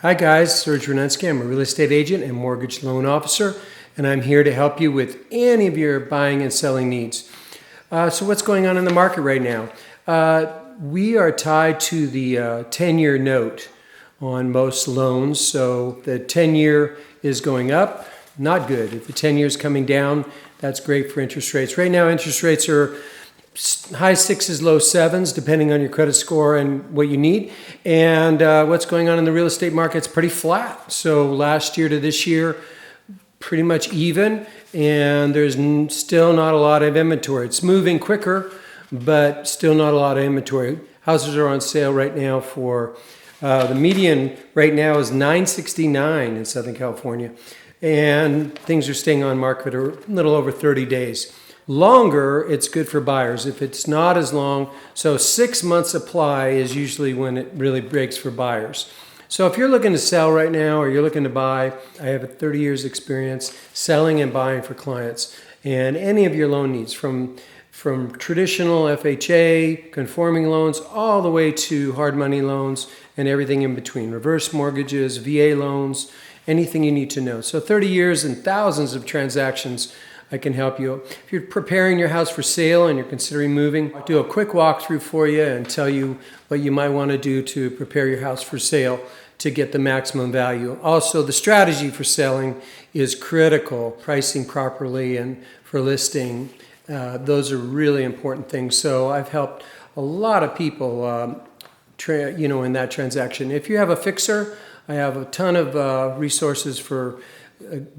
Hi guys, Serge Rodnunsky. I'm a real estate agent and mortgage loan officer, and I'm here to help you with any of your buying and selling needs. So what's going on in the market right now? We are tied to the 10-year note on most loans. So the 10-year is going up, not good. If the 10-year is coming down, that's great for interest rates. Right now, interest rates are high sixes, low sevens, depending on your credit score and what you need. And what's going on in the real estate market, it's pretty flat. So last year to this year, pretty much even, and there's still not a lot of inventory. It's moving quicker, but still not a lot of inventory. Houses are on sale right now for, the median right now is $969 in Southern California. And things are staying on market a little over 30 days. Longer, it's good for buyers. If it's not as long, so 6 months supply is usually when it really breaks for buyers. So if you're looking to sell right now or you're looking to buy, I have a 30 years experience selling and buying for clients. And any of your loan needs, from traditional FHA, conforming loans, all the way to hard money loans and everything in between, reverse mortgages, VA loans, anything you need to know. So 30 years and thousands of transactions, I can help you. If you're preparing your house for sale and you're considering moving, I'll do a quick walkthrough for you and tell you what you might want to do to prepare your house for sale to get the maximum value. Also, the strategy for selling is critical. Pricing properly and for listing, those are really important things. So I've helped a lot of people in that transaction. If you have a fixer, I have a ton of resources for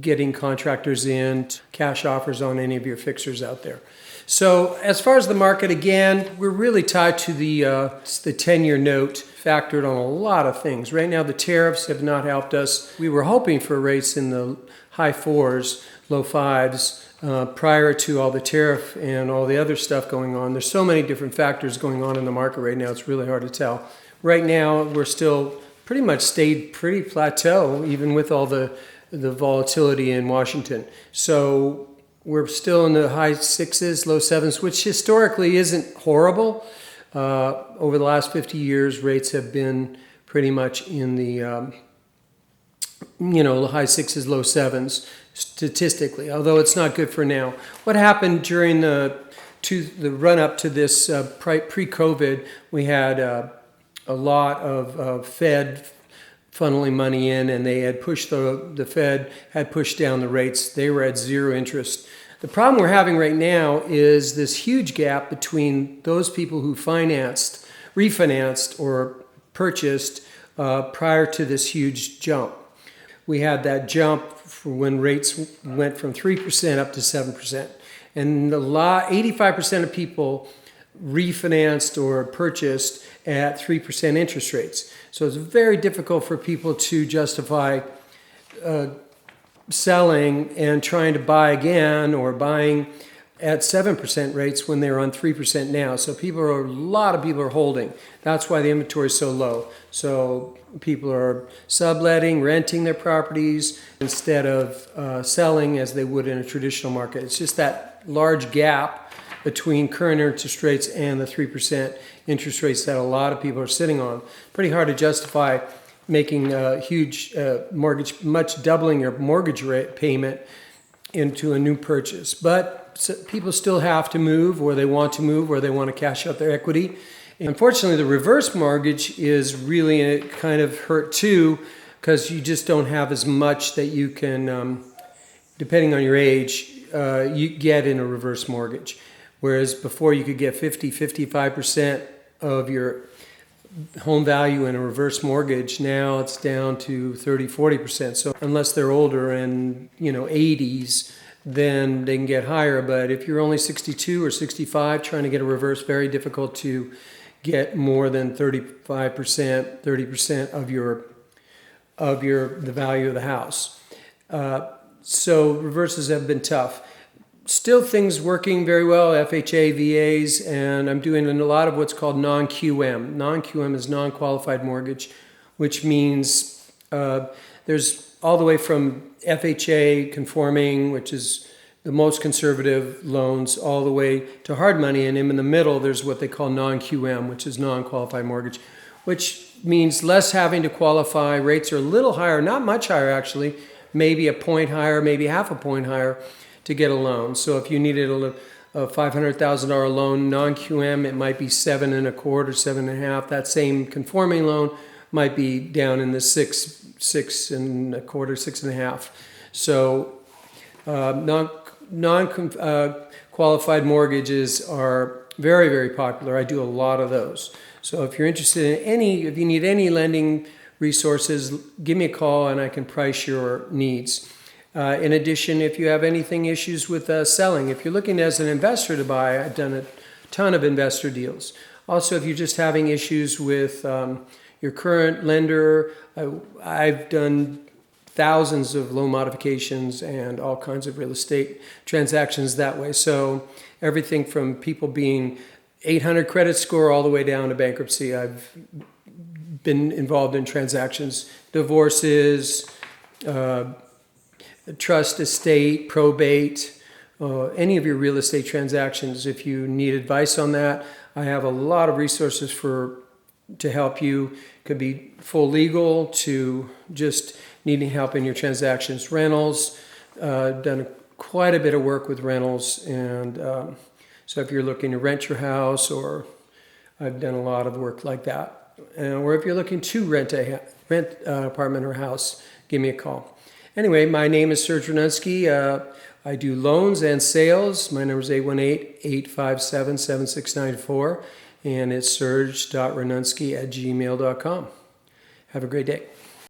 getting contractors in, cash offers on any of your fixers out there. So as far as the market, again, we're really tied to the 10-year note, factored on a lot of things. Right now, the tariffs have not helped us. We were hoping for rates in the high fours, low fives, prior to all the tariff and all the other stuff going on. There's so many different factors going on in the market right now, it's really hard to tell. Right now, we're still pretty much stayed pretty plateau, even with all the volatility in Washington. So we're still in the high sixes, low sevens, which historically isn't horrible. Over the last 50 years, rates have been pretty much in the high sixes, low sevens statistically, although it's not good for now. What happened during the run up to this pre-COVID, we had a lot of Fed funneling money in, and they had pushed the Fed had pushed down the rates. They were at zero interest. The problem we're having right now is this huge gap between those people who refinanced or purchased prior to this huge jump. We had that jump for when rates went from 3% up to 7%. And 85% of people refinanced or purchased at 3% interest rates. So it's very difficult for people to justify selling and trying to buy again or buying at 7% rates when they're on 3% now. So a lot of people are holding. That's why the inventory is so low. So people are subletting, renting their properties instead of selling as they would in a traditional market. It's just that large gap between current interest rates and the 3% interest rates that a lot of people are sitting on. Pretty hard to justify making a huge mortgage, much doubling your mortgage rate payment into a new purchase. But people still have to move, or they want to move, or they want to cash out their equity. And unfortunately, the reverse mortgage is really kind of hurt too, because you just don't have as much that you can, depending on your age, you get in a reverse mortgage. Whereas before you could get 55% of your home value in a reverse mortgage, now it's down to 40%. So unless they're older and 80s, then they can get higher. But if you're only 62 or 65 trying to get a reverse, very difficult to get more than 30% of the value of the house. So reverses have been tough. Still things working very well, FHA, VAs, and I'm doing a lot of what's called non-QM. Non-QM is non-qualified mortgage, which means there's all the way from FHA conforming, which is the most conservative loans, all the way to hard money, and in the middle there's what they call non-QM, which is non-qualified mortgage. which means less having to qualify. Rates are a little higher, not much higher actually, maybe a point higher, maybe half a point higher to get a loan. So if you needed a $500,000 loan, non-QM, it might be 7.25, 7.5. That same conforming loan might be down in the 6.25, 6.5. So non-qualified mortgages are very, very popular. I do a lot of those. So if you're interested in if you need any lending resources, give me a call and I can price your needs. In addition, if you have issues with selling, if you're looking as an investor to buy, I've done a ton of investor deals. Also, if you're just having issues with your current lender, I've done thousands of loan modifications and all kinds of real estate transactions that way. So everything from people being 800 credit score all the way down to bankruptcy. I've been involved in transactions, divorces, trust estate, probate, any of your real estate transactions. If you need advice on that, I have a lot of resources to help you. It could be full legal to just needing help in your transactions. Rentals, done quite a bit of work with rentals, and so if you're looking to rent your house, or I've done a lot of work like that, or if you're looking to rent an apartment or house, give me a call. Anyway, my name is Serge Rodnunsky. I do loans and sales. My number is 818-857-7694, and it's serge.rodnunsky@gmail.com. Have a great day.